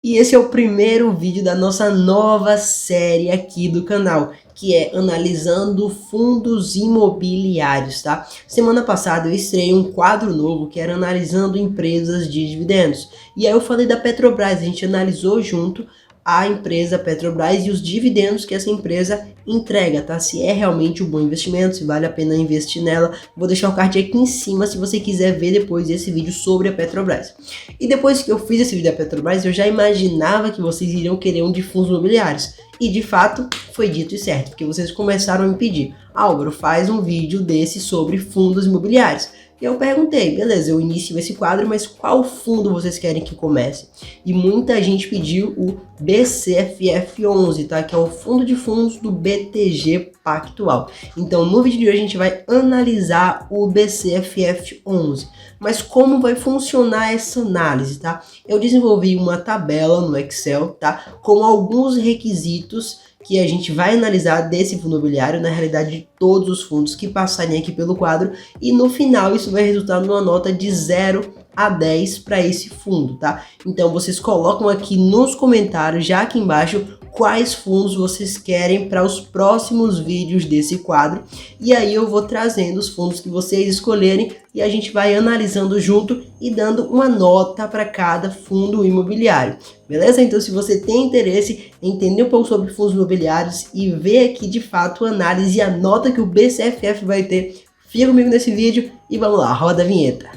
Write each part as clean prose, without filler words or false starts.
E esse é o primeiro vídeo da nossa nova série aqui do canal, que é analisando fundos imobiliários, tá? Semana passada eu estreiei um quadro novo que era analisando empresas de dividendos. E aí eu falei da Petrobras, a gente analisou junto a empresa Petrobras e os dividendos que essa empresa entrega, tá? Se é realmente um bom investimento, se vale a pena investir nela. Vou deixar o card aqui em cima se você quiser ver depois esse vídeo sobre a Petrobras. E depois que eu fiz esse vídeo da Petrobras, eu já imaginava que vocês iriam querer um de fundos imobiliários. E de fato, foi dito e certo, porque vocês começaram a me pedir: Álvaro, faz um vídeo desse sobre fundos imobiliários. E eu perguntei, beleza, eu inicio esse quadro, mas qual fundo vocês querem que comece? E muita gente pediu o BCFF11, tá? Que é o fundo de fundos do BTG Pactual. Então, no vídeo de hoje a gente vai analisar o BCFF11. Mas como vai funcionar essa análise, tá? Eu desenvolvi uma tabela no Excel, tá? Com alguns requisitos que a gente vai analisar desse fundo imobiliário, na realidade de todos os fundos que passarem aqui pelo quadro, e no final isso vai resultar numa nota de 0 a 10 para esse fundo, tá? Então vocês colocam aqui nos comentários, já aqui embaixo, quais fundos vocês querem para os próximos vídeos desse quadro, e aí eu vou trazendo os fundos que vocês escolherem e a gente vai analisando junto e dando uma nota para cada fundo imobiliário. Beleza? Então, se você tem interesse em entender um pouco sobre fundos imobiliários e ver aqui de fato a análise e a nota que o BCFF vai ter, fica comigo nesse vídeo e vamos lá, roda a vinheta.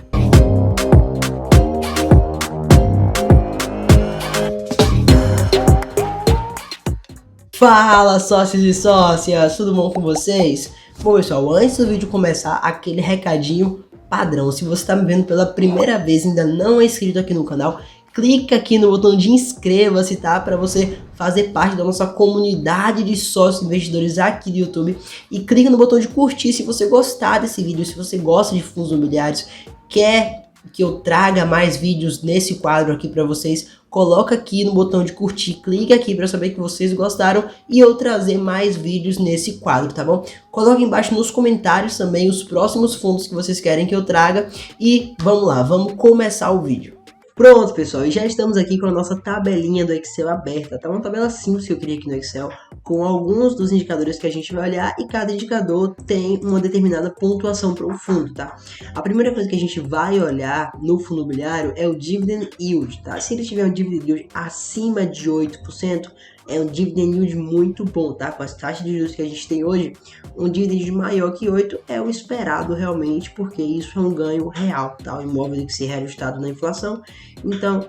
Fala, sócios e sócias, tudo bom com vocês? Bom, pessoal, antes do vídeo começar, aquele recadinho padrão. Se você está me vendo pela primeira vez e ainda não é inscrito aqui no canal, clica aqui no botão de inscreva-se, tá? Para você fazer parte da nossa comunidade de sócios investidores aqui do YouTube. E clica no botão de curtir se você gostar desse vídeo, se você gosta de fundos imobiliários, quer que eu traga mais vídeos nesse quadro aqui para vocês, coloca aqui no botão de curtir, clica aqui para saber que vocês gostaram e eu trazer mais vídeos nesse quadro, tá bom? Coloca embaixo nos comentários também os próximos fundos que vocês querem que eu traga e vamos lá, vamos começar o vídeo. Pronto, pessoal, e já estamos aqui com a nossa tabelinha do Excel aberta, tá? Uma tabela simples que eu criei aqui no Excel, com alguns dos indicadores que a gente vai olhar e cada indicador tem uma determinada pontuação para o fundo, tá? A primeira coisa que a gente vai olhar no fundo imobiliário é o Dividend Yield, tá? Se ele tiver um Dividend Yield acima de 8%, é um dividend yield muito bom, tá? Com as taxas de juros que a gente tem hoje, um dividend yield maior que 8 é o esperado realmente, porque isso é um ganho real, tá? O imóvel tem que ser reajustado na inflação, então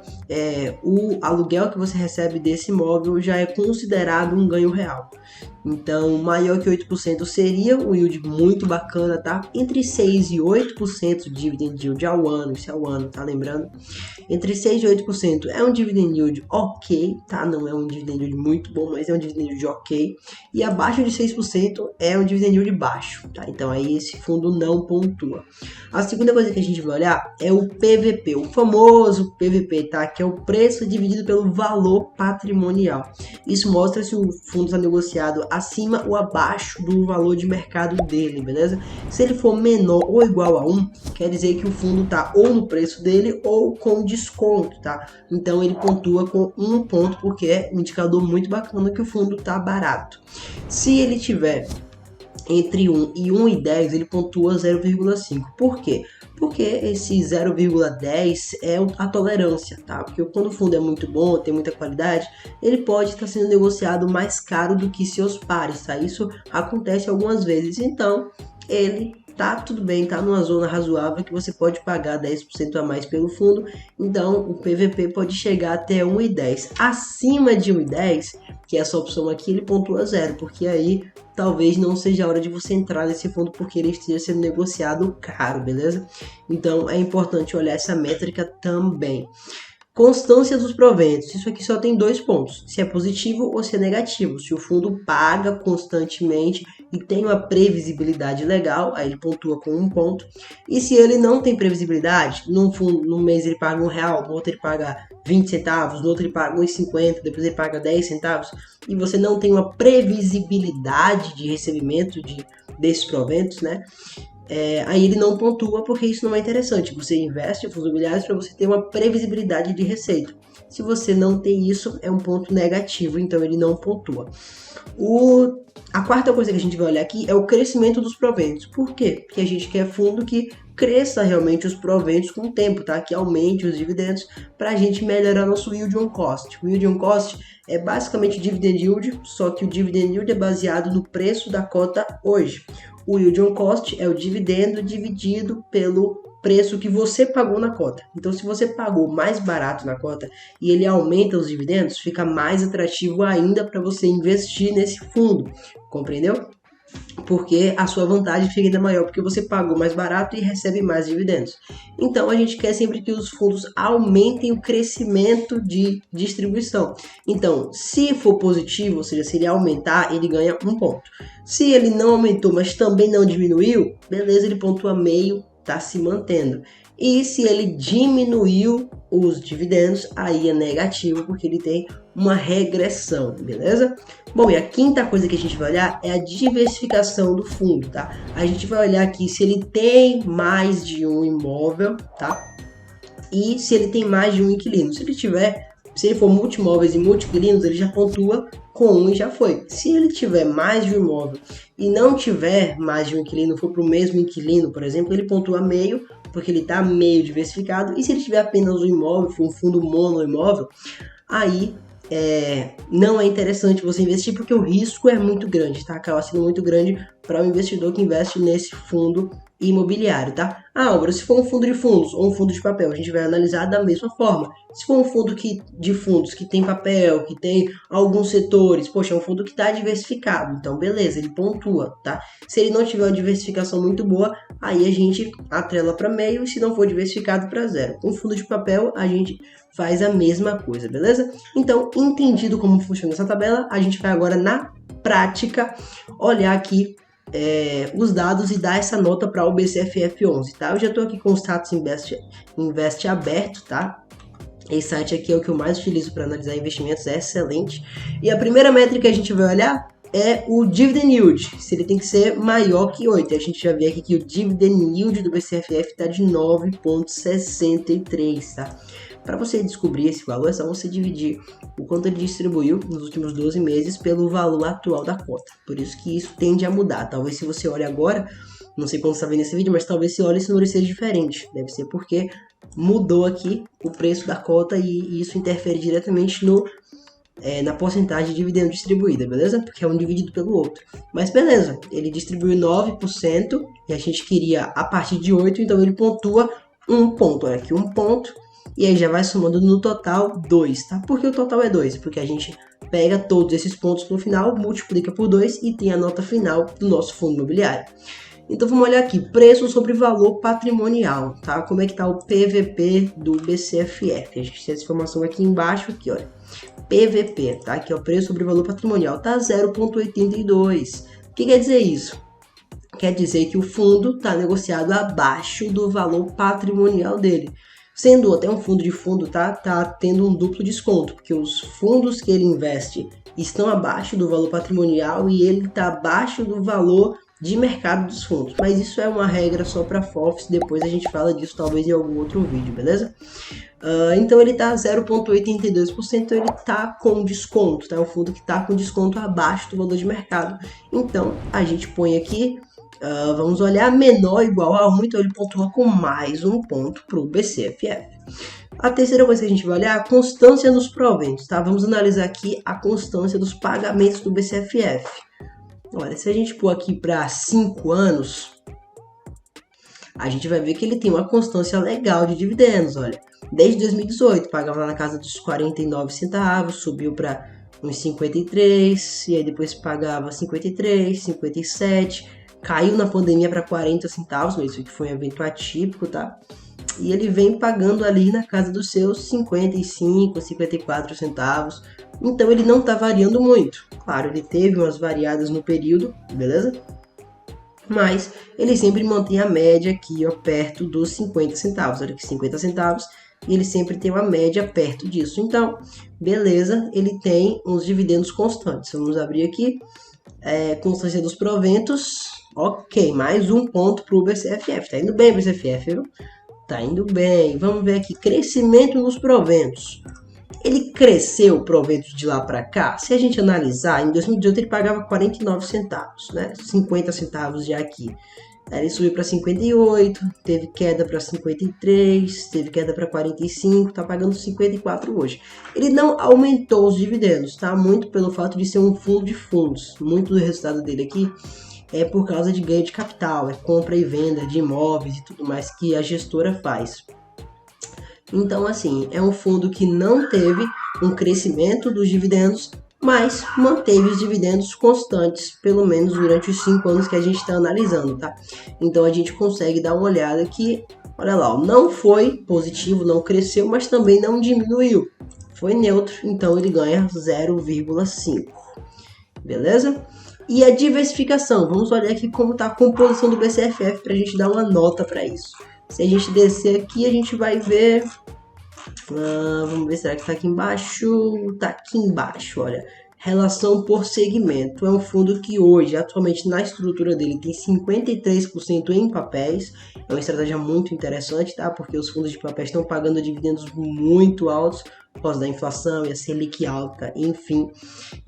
o aluguel que você recebe desse imóvel já é considerado um ganho real. Então, maior que 8% seria um yield muito bacana, tá? Entre 6 e 8% de dividend yield ao ano, isso é ao ano, tá lembrando? Entre 6 e 8% é um dividend yield ok, tá? Não é um dividend yield muito bom, mas é um dividend yield ok. E abaixo de 6% é um dividend yield baixo, tá? Então aí esse fundo não pontua. A segunda coisa que a gente vai olhar é o PVP, o famoso PVP, tá? Que é o preço dividido pelo valor patrimonial. Isso mostra se o fundo está negociado acima ou abaixo do valor de mercado dele, beleza? Se ele for menor ou igual a 1, quer dizer que o fundo está ou no preço dele ou com desconto, tá? Então ele pontua com 1 ponto, porque é um indicador muito bacana que o fundo está barato. Se ele tiver entre 1 e 1,10, ele pontua 0,5. Por quê? Porque esse 0,10 é a tolerância, tá? Porque quando o fundo é muito bom, tem muita qualidade, ele pode estar sendo negociado mais caro do que seus pares, tá? Isso acontece algumas vezes, então ele tá tudo bem, tá numa zona razoável que você pode pagar 10% a mais pelo fundo, então o PVP pode chegar até 1,10. Acima de 1,10, que é essa opção aqui, ele pontua 0, porque aí talvez não seja a hora de você entrar nesse fundo porque ele esteja sendo negociado caro, beleza? Então é importante olhar essa métrica também. Constância dos proventos, isso aqui só tem 2 pontos, se é positivo ou se é negativo. Se o fundo paga constantemente e tem uma previsibilidade legal, aí ele pontua com 1 ponto. E se ele não tem previsibilidade, num mês ele paga R$1, no outro ele paga 20 centavos, no outro ele paga 1,50, depois ele paga 10 centavos, e você não tem uma previsibilidade de recebimento desses proventos, né? Aí ele não pontua porque isso não é interessante. Você investe em fundos imobiliários para você ter uma previsibilidade de receita. Se você não tem isso, é um ponto negativo, então ele não pontua. A quarta coisa que a gente vai olhar aqui é o crescimento dos proventos. Por quê? Porque a gente quer fundo que cresça realmente os proventos com o tempo, tá? Que aumente os dividendos para a gente melhorar nosso yield on cost. O yield on cost é basicamente o dividend yield, só que o dividend yield é baseado no preço da cota hoje. O yield on cost é o dividendo dividido pelo preço que você pagou na cota. Então, se você pagou mais barato na cota e ele aumenta os dividendos, fica mais atrativo ainda para você investir nesse fundo, compreendeu? Porque a sua vantagem fica ainda maior, porque você pagou mais barato e recebe mais dividendos. Então, a gente quer sempre que os fundos aumentem o crescimento de distribuição. Então, se for positivo, ou seja, se ele aumentar, ele ganha 1 ponto. Se ele não aumentou, mas também não diminuiu, beleza, ele pontua meio, tá se mantendo. E se ele diminuiu os dividendos, aí é negativo, porque ele tem uma regressão, beleza? Bom, e a quinta coisa que a gente vai olhar é a diversificação do fundo, tá? A gente vai olhar aqui se ele tem mais de um imóvel, tá? E se ele tem mais de um inquilino. Se ele for multimóveis e multi-inquilinos, ele já pontua com 1 e já foi. Se ele tiver mais de um imóvel e não tiver mais de um inquilino, for para o mesmo inquilino, por exemplo, ele pontua meio, porque ele está meio diversificado. E se ele tiver apenas um imóvel, for um fundo monoimóvel, aí não é interessante você investir, porque o risco é muito grande, tá? Acaba sendo muito grande para o investidor que investe nesse fundo imobiliário, tá? Álvaro, se for um fundo de fundos ou um fundo de papel, a gente vai analisar da mesma forma. Se for um fundo de fundos que tem papel, que tem alguns setores, poxa, é um fundo que está diversificado, então beleza, ele pontua, tá? Se ele não tiver uma diversificação muito boa, aí a gente atrela para meio, e se não for diversificado, para 0. Com fundo de papel, a gente faz a mesma coisa, beleza? Então, entendido como funciona essa tabela, a gente vai agora na prática olhar aqui os dados e dar essa nota para o BCFF11, tá? Eu já estou aqui com o Status Invest aberto, tá? Esse site aqui é o que eu mais utilizo para analisar investimentos, é excelente. E a primeira métrica que a gente vai olhar é o Dividend Yield, se ele tem que ser maior que 8. A gente já vê aqui que o Dividend Yield do BCFF está de 9,63, tá? Para você descobrir esse valor, é só você dividir o quanto ele distribuiu nos últimos 12 meses pelo valor atual da cota. Por isso que isso tende a mudar. Talvez se você olhe agora, não sei quando você está vendo esse vídeo, mas talvez se olhe esse número seja diferente. Deve ser porque mudou aqui o preço da cota e isso interfere diretamente na porcentagem de dividendo distribuída, beleza? Porque é um dividido pelo outro. Mas beleza, ele distribuiu 9% e a gente queria a partir de 8%, então ele pontua 1 ponto. Olha aqui, 1 ponto. E aí já vai somando no total 2, tá? Por que o total é 2? Porque a gente pega todos esses pontos no final, multiplica por 2 e tem a nota final do nosso fundo imobiliário. Então vamos olhar aqui, preço sobre valor patrimonial, tá? Como é que tá o PVP do BCFF? A gente tem essa informação aqui embaixo, aqui, olha. PVP, tá? Que é o preço sobre valor patrimonial, tá 0,82. O que quer dizer isso? Quer dizer que o fundo está negociado abaixo do valor patrimonial dele. Sendo até um fundo de fundo, tá tendo um duplo desconto, porque os fundos que ele investe estão abaixo do valor patrimonial e ele está abaixo do valor de mercado dos fundos. Mas isso é uma regra só para FOFs, depois a gente fala disso talvez em algum outro vídeo, beleza? Então ele está 0,82%, ele está com desconto, tá? É um fundo que está com desconto abaixo do valor de mercado. Então a gente põe aqui, vamos olhar menor ou igual a 1, então ele pontua com mais 1 ponto para o BCFF. A terceira coisa que a gente vai olhar é a constância nos proventos, tá? Vamos analisar aqui a constância dos pagamentos do BCFF. Olha, se a gente pôr aqui para 5 anos, a gente vai ver que ele tem uma constância legal de dividendos, olha. Desde 2018, pagava na casa dos 49 centavos, subiu para uns 53, e aí depois pagava 53, 57, caiu na pandemia para 40 centavos, mas isso aqui foi um evento atípico, tá? E ele vem pagando ali na casa dos seus 55, 54 centavos. Então ele não está variando muito. Claro, ele teve umas variadas no período, beleza? Mas ele sempre mantém a média aqui, ó, perto dos 50 centavos. Olha aqui, 50 centavos. E ele sempre tem uma média perto disso. Então, beleza, ele tem uns dividendos constantes. Vamos abrir aqui. Constância dos proventos. Ok, mais 1 ponto para o BCFF. Tá indo bem, BCFF, viu? Tá indo bem. Vamos ver aqui, crescimento nos proventos. Ele cresceu o provento de lá para cá. Se a gente analisar, em 2018 ele pagava 49 centavos, né? 50 centavos já aqui. Aí ele subiu para 58, teve queda para 53, teve queda para 45, tá pagando 54 hoje. Ele não aumentou os dividendos, tá? Muito pelo fato de ser um fundo de fundos. Muito do resultado dele aqui é por causa de ganho de capital, é compra e venda de imóveis e tudo mais que a gestora faz. Então, assim, é um fundo que não teve um crescimento dos dividendos, mas manteve os dividendos constantes, pelo menos durante os 5 anos que a gente está analisando, tá? Então, a gente consegue dar uma olhada aqui, olha lá, não foi positivo, não cresceu, mas também não diminuiu. Foi neutro, então ele ganha 0,5, beleza? E a diversificação, vamos olhar aqui como está a composição do BCFF para a gente dar uma nota para isso. Se a gente descer aqui, a gente vai ver... vamos ver, será que está aqui embaixo? Está aqui embaixo, olha. Relação por segmento. É um fundo que hoje, atualmente, na estrutura dele, tem 53% em papéis. É uma estratégia muito interessante, tá? Porque os fundos de papéis estão pagando dividendos muito altos por causa da inflação e a Selic alta, enfim.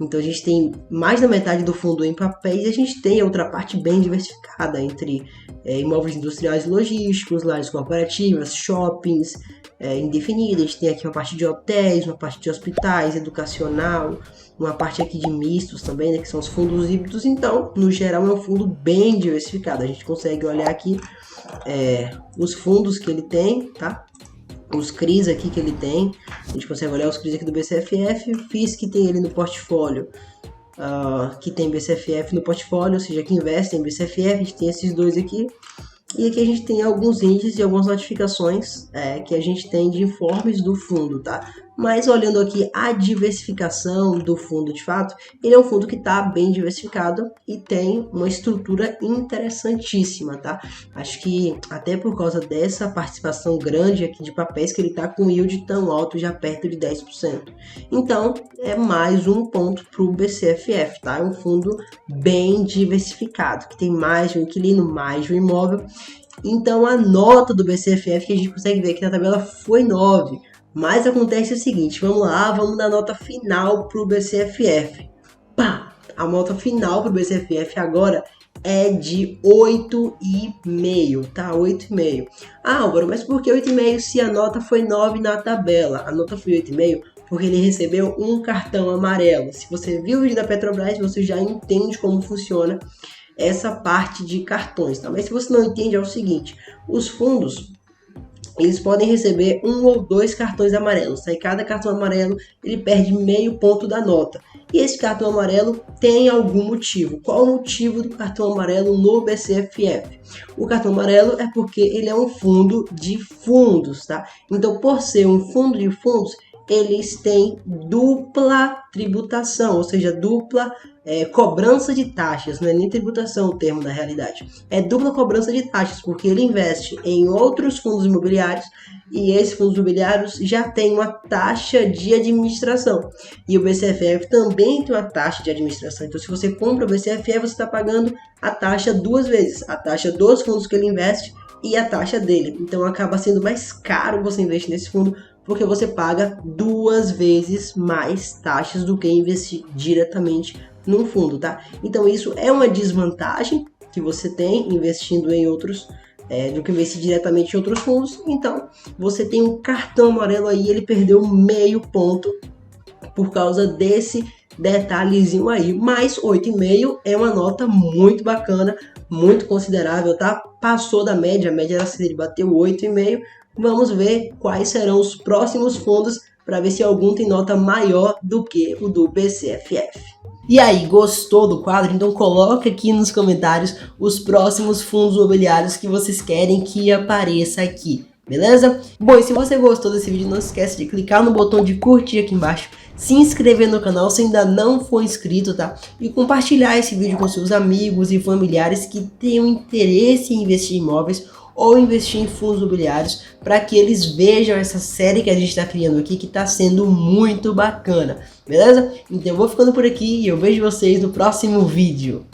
Então a gente tem mais da metade do fundo em papéis e a gente tem a outra parte bem diversificada entre imóveis industriais e logísticos, lajes corporativas, shoppings, indefinidas. A gente tem aqui uma parte de hotéis, uma parte de hospitais, educacional, uma parte aqui de mistos também, né, que são os fundos híbridos. Então, no geral, é um fundo bem diversificado. A gente consegue olhar aqui os fundos que ele tem, tá? Os CRIs aqui que ele tem, a gente consegue olhar os CRIs aqui do BCFF, o FIIs que tem ele no portfólio, que tem BCFF no portfólio, ou seja, que investe em BCFF, a gente tem esses dois aqui. E aqui a gente tem alguns índices e algumas notificações que a gente tem de informes do fundo, tá? Mas olhando aqui a diversificação do fundo de fato, ele é um fundo que está bem diversificado e tem uma estrutura interessantíssima, tá? Acho que até por causa dessa participação grande aqui de papéis que ele está com yield tão alto, já perto de 10%. Então, é mais um ponto para o BCFF, tá? É um fundo bem diversificado, que tem mais de um inquilino, mais de um imóvel. Então, a nota do BCFF que a gente consegue ver aqui na tabela foi 9. Mas acontece o seguinte, vamos lá, vamos na nota final para o BCFF. Pá! A nota final para o BCFF agora é de 8,5, tá? 8,5. Ah, Álvaro, mas por que 8,5 se a nota foi 9 na tabela? A nota foi 8,5 porque ele recebeu um cartão amarelo. Se você viu o vídeo da Petrobras, você já entende como funciona essa parte de cartões, tá? Mas se você não entende, é o seguinte, os fundos... eles podem receber 1 ou 2 cartões amarelos, tá? E cada cartão amarelo ele perde meio ponto da nota. E esse cartão amarelo tem algum motivo. Qual o motivo do cartão amarelo no BCFF? O cartão amarelo é porque ele é um fundo de fundos, tá? Então, por ser um fundo de fundos, eles têm dupla tributação, ou seja, dupla cobrança de taxas, não é nem tributação o termo na realidade, é dupla cobrança de taxas, porque ele investe em outros fundos imobiliários e esses fundos imobiliários já têm uma taxa de administração e o BCFF também tem uma taxa de administração. Então, se você compra o BCFF, você está pagando a taxa 2 vezes, a taxa dos fundos que ele investe e a taxa dele. Então, acaba sendo mais caro você investir nesse fundo, porque você paga 2 vezes mais taxas do que investir diretamente num fundo, tá? Então isso é uma desvantagem que você tem investindo em outros, do que investir diretamente em outros fundos. Então você tem um cartão amarelo aí, ele perdeu meio ponto por causa desse detalhezinho aí, mas 8,5 é uma nota muito bacana, muito considerável, tá? Passou da média, a média era se ele bateu 8,5. Vamos ver quais serão os próximos fundos para ver se algum tem nota maior do que o do BCFF. E aí, gostou do quadro? Então coloca aqui nos comentários os próximos fundos imobiliários que vocês querem que apareça aqui, beleza? Bom, e se você gostou desse vídeo, não se esquece de clicar no botão de curtir aqui embaixo, se inscrever no canal se ainda não for inscrito, tá? E compartilhar esse vídeo com seus amigos e familiares que tenham interesse em investir em imóveis ou investir em fundos imobiliários, para que eles vejam essa série que a gente está criando aqui, que está sendo muito bacana, beleza? Então eu vou ficando por aqui e eu vejo vocês no próximo vídeo.